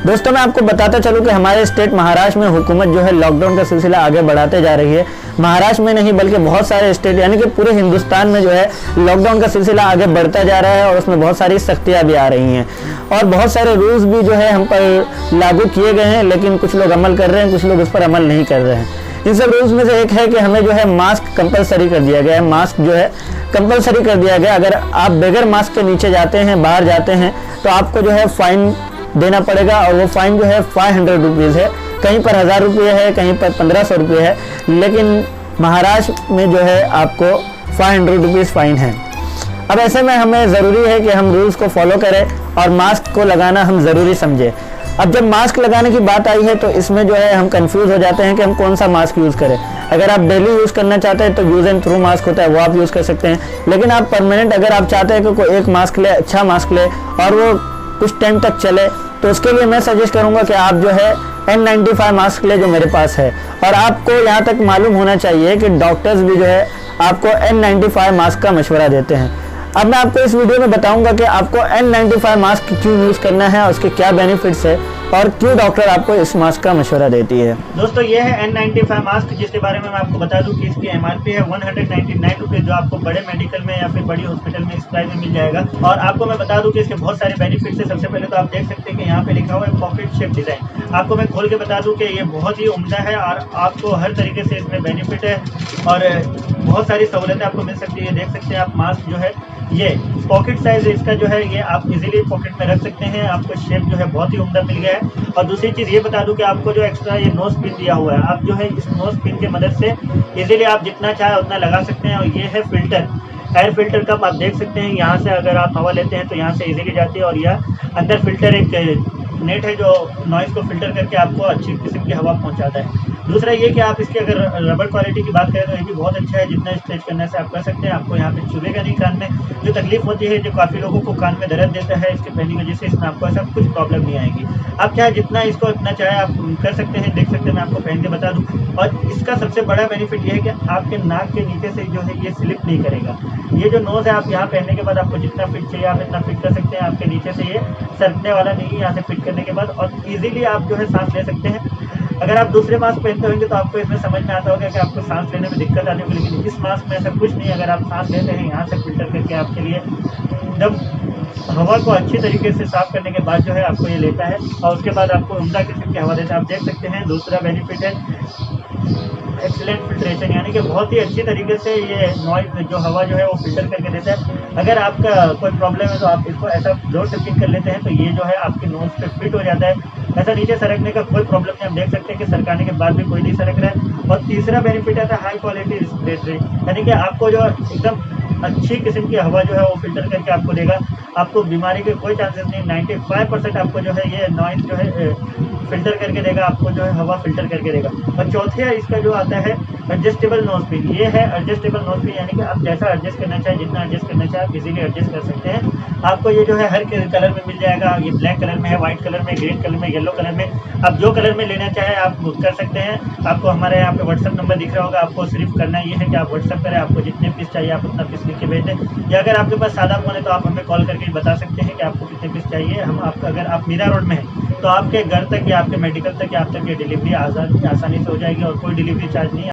दोस्तों मैं आपको बताता चलूं कि हमारे स्टेट महाराष्ट्र में हुकूमत जो है लॉकडाउन का सिलसिला आगे बढ़ाते जा रही है। महाराष्ट्र में नहीं बल्कि बहुत सारे स्टेट यानी कि पूरे हिंदुस्तान में जो है लॉकडाउन का सिलसिला आगे बढ़ता जा रहा है और उसमें बहुत सारी सख्तियां भी आ रही हैं और बहुत सारे रूल्स भी जो है हम पर लागू किए गए हैं, लेकिन कुछ लोग अमल कर रहे हैं, कुछ लोग उस पर अमल नहीं कर रहे हैं। इन सब रूल्स में से एक है कि हमें जो है मास्क कंपलसरी कर दिया गया है। मास्क जो है कंपलसरी कर दिया गया। अगर आप बगैर मास्क के नीचे जाते हैं, बाहर जाते हैं, तो आपको जो है फाइन देना पड़ेगा और वो फाइन जो है 500 रुपीज़ है। कहीं पर 1000 रुपये है, कहीं पर 1500 रुपये है, लेकिन महाराष्ट्र में जो है आपको 500 रुपीज़ फाइन है। अब ऐसे में हमें ज़रूरी है कि हम रूल्स को फॉलो करें और मास्क को लगाना हम ज़रूरी समझें। अब जब मास्क लगाने की बात आई है तो इसमें जो है हम कंफ्यूज हो जाते हैं कि हम कौन सा मास्क यूज़ करें। अगर आप डेली यूज़ करना चाहते हैं तो यूज़ एंड थ्रू मास्क होता है, वो आप यूज़ कर सकते हैं। लेकिन आप परमानेंट अगर आप चाहते हैं कि कोई एक मास्क ले, अच्छा मास्क ले और वो कुछ टाइम तक चले, तो उसके लिए मैं सजेस्ट करूंगा कि आप जो है N95 मास्क ले जो मेरे पास है। और आपको यहाँ तक मालूम होना चाहिए कि डॉक्टर्स भी जो है आपको N95 मास्क का मशवरा देते हैं। अब मैं आपको इस वीडियो में बताऊंगा कि आपको N95 मास्क क्यों यूज़ करना है और उसके क्या बेनिफिट्स है और क्यों डॉक्टर आपको इस मास्क का मशवरा देती है। दोस्तों ये है N95 मास्क, जिसके बारे में मैं आपको बता दूं कि इसकी MRP है 199 रुपीज़, जो आपको बड़े मेडिकल में या फिर बड़ी हॉस्पिटल में इस प्राइस में मिल जाएगा। और आपको मैं बता दूं कि इसके बहुत सारे बेनिफिट्स है। सबसे पहले तो आप देख सकते हैं कि यहाँ पे लिखा हुआ है पॉकेट शेप डिज़ाइन। आपको मैं खोल के बता दूं कि ये बहुत ही उम्दा है और आपको हर तरीके से इसमें बेनिफिट है और बहुत सारी सहूलतें आपको मिल सकती है। देख सकते हैं आप मास्क जो है ये पॉकेट साइज इसका जो है ये आप इजीली पॉकेट में रख सकते हैं। आपको शेप जो है बहुत ही उम्दा मिल गया है। और दूसरी चीज़ ये बता दूं कि आपको जो एक्स्ट्रा ये नोज पिन दिया हुआ है, आप जो है इस नोज पिन की मदद से इजीली आप जितना चाहे उतना लगा सकते हैं। और ये है फिल्टर, एयर फिल्टर कप, आप देख सकते हैं यहाँ से अगर आप हवा लेते हैं तो यहाँ से इजीली जाती है और यह अंदर फिल्टर एक नेट है जो नॉइज़ को फिल्टर करके आपको अच्छी किस्म की हवा पहुँचाता है। दूसरा ये कि आप इसकी अगर रबर क्वालिटी की बात करें तो ये भी बहुत अच्छा है। जितना स्ट्रेच करने से आप कर सकते हैं, आपको यहाँ पे चुभेगा नहीं कान में। जो तकलीफ होती है, जो काफ़ी लोगों को कान में दर्द देता है इसके पहनने की वजह से, इसमें आपको ऐसा कुछ प्रॉब्लम नहीं आएगी। आप चाहे जितना इसको इतना चाहे आप कर सकते हैं। देख सकते हैं, मैं आपको पहन के बता दूँ। और इसका सबसे बड़ा बेनिफिट ये है कि आपके नाक के नीचे से जो है ये स्लिप नहीं करेगा। ये जो नोज़ है, आप यहाँ पहनने के बाद आपको जितना फिट चाहिए आप इतना फिट कर सकते हैं। आपके नीचे से ये सरकने वाला नहीं है यहाँ से फिट करने के बाद, और ईजिली आप जो है सांस ले सकते हैं। अगर आप दूसरे मास्क पहनते होंगे तो आपको इसमें समझ में आता होगा कि आपको सांस लेने में दिक्कत आती होगी, लेकिन इस मास्क में ऐसा कुछ नहीं। अगर आप सांस लेते हैं यहाँ से फिल्टर करके आपके लिए एकदम हवा को अच्छी तरीके से साफ करने के बाद जो है आपको ये लेता है और उसके बाद आपको उम्दा किस्म की हवा देता है। आप देख सकते हैं। दूसरा बेनिफिट है एक्सीलेंट फिल्ट्रेशन, यानी कि बहुत ही अच्छी तरीके से ये नॉइज जो हवा जो है वो फिल्टर करके देता है। अगर आपका कोई प्रॉब्लम है तो आप इसको ऐसा जोर से फिट कर लेते हैं तो ये जो है आपके नोज पे फिट हो जाता है। ऐसा नीचे सरकने का कोई प्रॉब्लम नहीं। आप देख सकते हैं कि सरकाने के बाद भी कोई नहीं सरक रहा है। और तीसरा बेनिफिट आता है हाई क्वालिटी रेस्पिरेटरी, यानी कि आपको जो एकदम अच्छी किस्म की हवा जो है वो फिल्टर करके आपको देगा। आपको बीमारी के कोई चांसेस नहीं। 95% आपको जो है ये नॉइज जो है फिल्टर करके देगा, आपको जो है हवा फिल्टर करके देगा। और चौथे इसका जो आता है एडजस्टेबल नोज पिन। ये है एडजस्टेबल नोज पिन, यानी कि आप जैसा एडजस्ट करना चाहे, जितना एडजस्ट करना चाहे आप इजीली एडजस्ट कर सकते हैं। आपको ये जो है हर कलर में मिल जाएगा। ये ब्लैक कलर में है, व्हाइट कलर में, ग्रीन कलर में, येलो कलर में। आप जो कलर में लेना चाहे आप कर सकते हैं। आपको हमारे यहाँ पे व्हाट्सअप नंबर दिख रहा होगा। आपको सिर्फ करना ये है कि आप व्हाट्सअप करें, आपको जितने पीस चाहिए आप उतना पीस लिख के भेज दें। या अगर आपके पास सादा फ़ोन है तो आप हमें कॉल करके बता सकते हैं कि आपको कितने पीस चाहिए। हम आपका अगर आप मीरा रोड में हैं तो आपके घर तक या आपके मेडिकल तक या आप तक ये डिलीवरी आसानी से हो जाएगी और कोई डिलीवरी चार्ज नहीं।